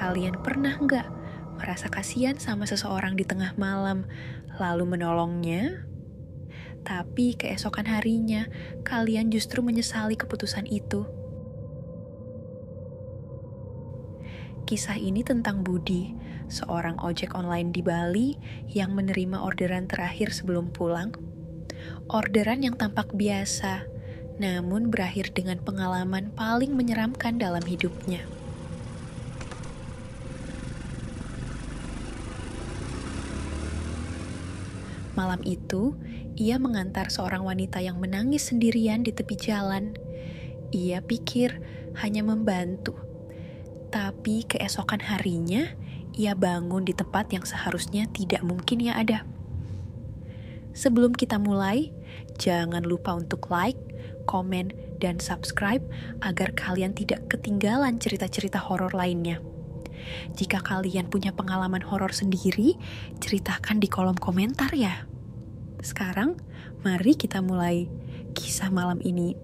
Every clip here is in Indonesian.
Kalian pernah nggak merasa kasihan sama seseorang di tengah malam, lalu menolongnya? Tapi keesokan harinya, kalian justru menyesali keputusan itu. Kisah ini tentang Budi, seorang ojek online di Bali yang menerima orderan terakhir sebelum pulang. Orderan yang tampak biasa, namun berakhir dengan pengalaman paling menyeramkan dalam hidupnya. Malam itu, ia mengantar seorang wanita yang menangis sendirian di tepi jalan. Ia pikir hanya membantu. Tapi keesokan harinya, ia bangun di tempat yang seharusnya tidak mungkin ia ada. Sebelum kita mulai, jangan lupa untuk like, komen, dan subscribe agar kalian tidak ketinggalan cerita-cerita horor lainnya. Jika kalian punya pengalaman horor sendiri, ceritakan di kolom komentar ya. Sekarang, mari kita mulai kisah malam ini.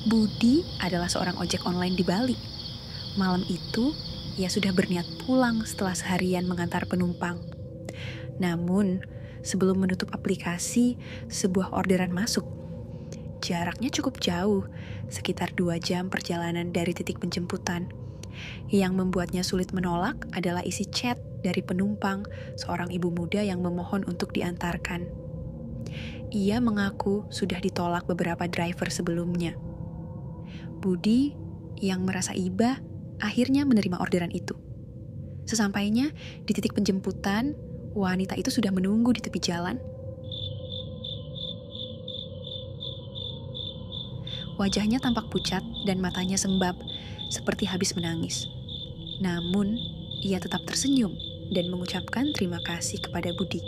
Budi adalah seorang ojek online di Bali. Malam itu, ia sudah berniat pulang setelah seharian mengantar penumpang. Namun, sebelum menutup aplikasi, sebuah orderan masuk. Jaraknya cukup jauh, sekitar 2 jam perjalanan dari titik penjemputan. Yang membuatnya sulit menolak adalah isi chat dari penumpang, seorang ibu muda yang memohon untuk diantarkan. Ia mengaku sudah ditolak beberapa driver sebelumnya. Budi yang merasa iba akhirnya menerima orderan itu. Sesampainya di titik penjemputan, wanita itu sudah menunggu di tepi jalan. Wajahnya tampak pucat dan matanya sembab, seperti habis menangis. Namun, ia tetap tersenyum dan mengucapkan terima kasih kepada Budi.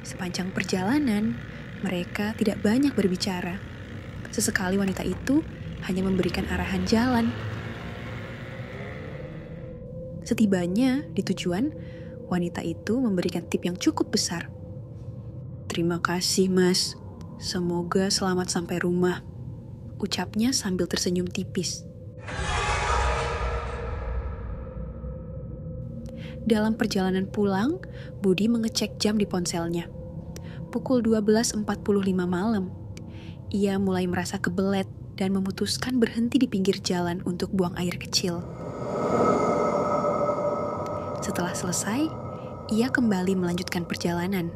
Sepanjang perjalanan, mereka tidak banyak berbicara. Sesekali wanita itu hanya memberikan arahan jalan. Setibanya di tujuan, wanita itu memberikan tip yang cukup besar. "Terima kasih, Mas. Semoga selamat sampai rumah," ucapnya sambil tersenyum tipis. Dalam perjalanan pulang, Budi mengecek jam di ponselnya. Pukul 12.45 malam. Ia mulai merasa kebelet dan memutuskan berhenti di pinggir jalan untuk buang air kecil. Setelah selesai, ia kembali melanjutkan perjalanan.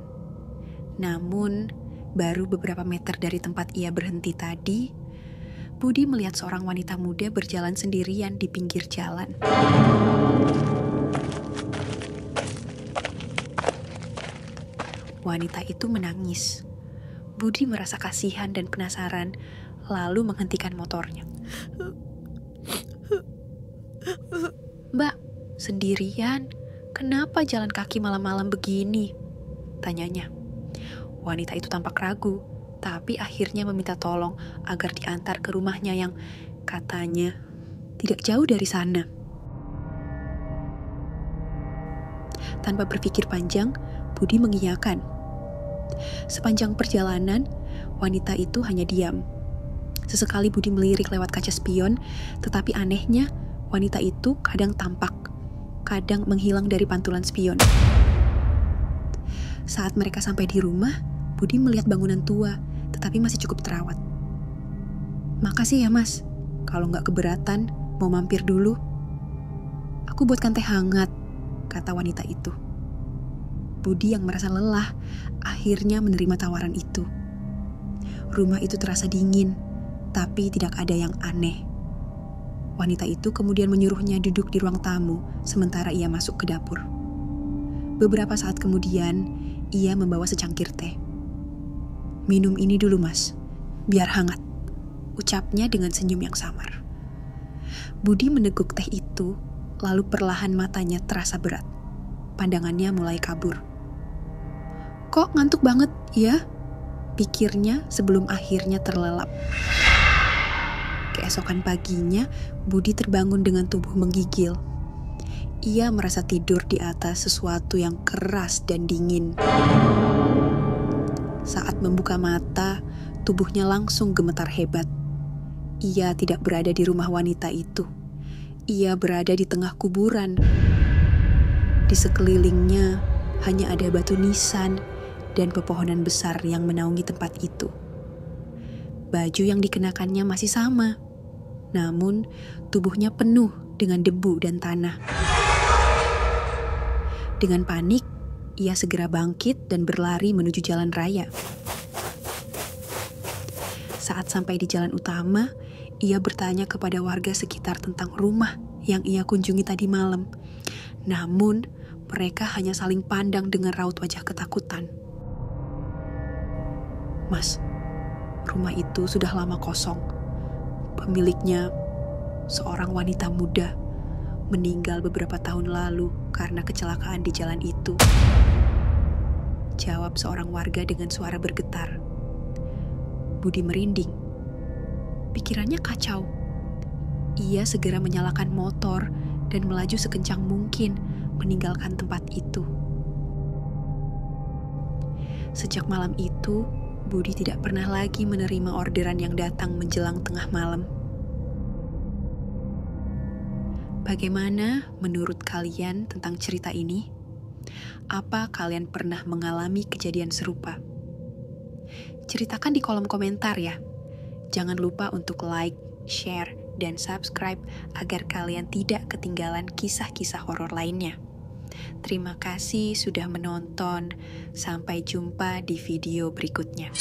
Namun, baru beberapa meter dari tempat ia berhenti tadi, Budi melihat seorang wanita muda berjalan sendirian di pinggir jalan. Wanita itu menangis. Budi merasa kasihan dan penasaran, lalu menghentikan motornya. "Mbak, sendirian? Kenapa jalan kaki malam-malam begini?" tanyanya. Wanita itu tampak ragu, tapi akhirnya meminta tolong agar diantar ke rumahnya yang katanya tidak jauh dari sana. Tanpa berpikir panjang, Budi mengiyakan. Sepanjang perjalanan, wanita itu hanya diam. Sesekali Budi melirik lewat kaca spion, tetapi anehnya wanita itu kadang tampak, kadang menghilang dari pantulan spion. Saat mereka sampai di rumah, Budi melihat bangunan tua, tetapi masih cukup terawat. "Makasih ya, Mas. Kalau nggak keberatan, mau mampir dulu. Aku buatkan teh hangat," kata wanita itu. Budi yang merasa lelah, akhirnya menerima tawaran itu. Rumah itu terasa dingin, tapi tidak ada yang aneh. Wanita itu kemudian menyuruhnya duduk di ruang tamu, sementara ia masuk ke dapur. Beberapa saat kemudian, ia membawa secangkir teh. "Minum ini dulu, Mas, biar hangat," ucapnya dengan senyum yang samar. Budi meneguk teh itu, lalu perlahan matanya terasa berat. Pandangannya mulai kabur. "Kok ngantuk banget, ya?" pikirnya sebelum akhirnya terlelap. Keesokan paginya, Budi terbangun dengan tubuh menggigil. ia merasa tidur di atas sesuatu yang keras dan dingin. Saat membuka mata, tubuhnya langsung gemetar hebat. Ia tidak berada di rumah wanita itu. Ia berada di tengah kuburan. Di sekelilingnya hanya ada batu nisan dan pepohonan besar yang menaungi tempat itu. Baju yang dikenakannya masih sama, namun tubuhnya penuh dengan debu dan tanah. Dengan panik, ia segera bangkit dan berlari menuju jalan raya. Saat sampai di jalan utama, ia bertanya kepada warga sekitar tentang rumah yang ia kunjungi tadi malam. Namun, mereka hanya saling pandang dengan raut wajah ketakutan. "Mas, rumah itu sudah lama kosong. Pemiliknya, seorang wanita muda, meninggal beberapa tahun lalu karena kecelakaan di jalan itu," jawab seorang warga dengan suara bergetar. Budi merinding. Pikirannya kacau. Ia segera menyalakan motor dan melaju sekencang mungkin meninggalkan tempat itu. Sejak malam itu, Budi tidak pernah lagi menerima orderan yang datang menjelang tengah malam. Bagaimana menurut kalian tentang cerita ini? Apa kalian pernah mengalami kejadian serupa? Ceritakan di kolom komentar ya. Jangan lupa untuk like, share, dan subscribe agar kalian tidak ketinggalan kisah-kisah horor lainnya. Terima kasih sudah menonton. Sampai jumpa di video berikutnya.